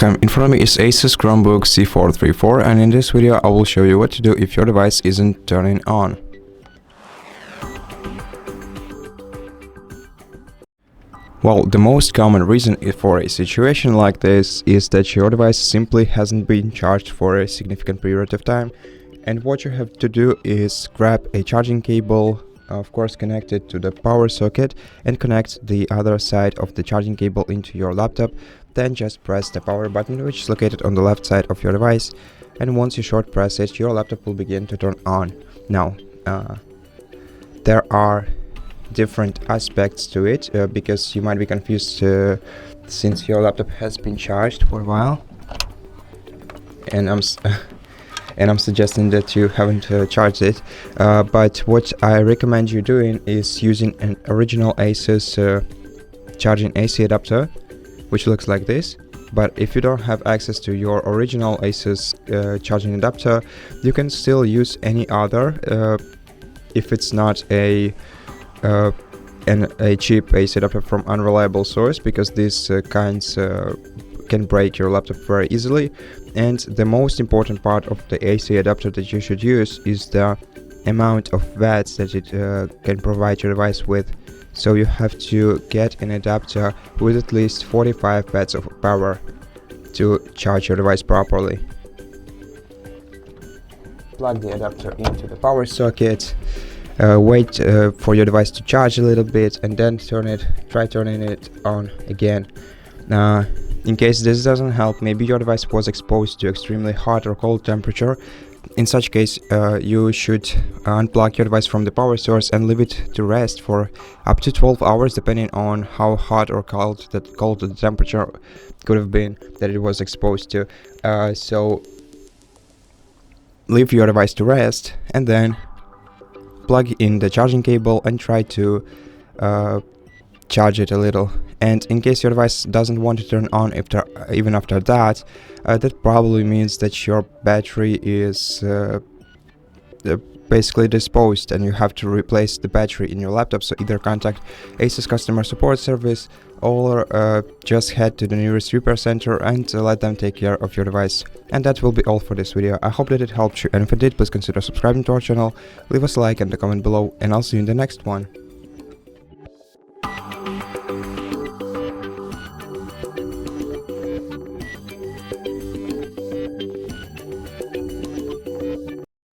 In front of me is ASUS Chromebook C434, and in this video I will show you what to do if your device isn't turning on. Well, the most common reason for a situation like this is that your device simply hasn't been charged for a significant period of time, and what you have to do is grab a charging cable, of course connect it to the power socket, and connect the other side of the charging cable into your laptop. Then just press the power button, which is located on the left side of your device, and once you short press it, your laptop will begin to turn on. Now, there are different aspects to it because you might be confused since your laptop has been charged for a while, and I'm suggesting that you haven't charged it, but what I recommend you doing is using an original ASUS charging AC adapter, which looks like this. But if you don't have access to your original ASUS charging adapter, you can still use any other if it's not a cheap AC adapter from unreliable source, because these kinds can break your laptop very easily. And the most important part of the AC adapter that you should use is the amount of watts that it can provide your device with. So you have to get an adapter with at least 45 watts of power to charge your device properly. Plug the adapter into the power socket, wait for your device to charge a little bit, and then try turning it on again. In case this doesn't help, maybe your device was exposed to extremely hot or cold temperature. In such case, you should unplug your device from the power source and leave it to rest for up to 12 hours, depending on how hot or cold the temperature could have been that it was exposed to. So leave your device to rest, and then plug in the charging cable and try to charge it a little. And in case your device doesn't want to turn on even after that, that probably means that your battery is basically disposed, and you have to replace the battery in your laptop. So either contact ASUS customer support service or just head to the nearest repair center and let them take care of your device. And that will be all for this video. I hope that it helped you, and if it did, please consider subscribing to our channel, leave us a like and a comment below, and I'll see you in the next one.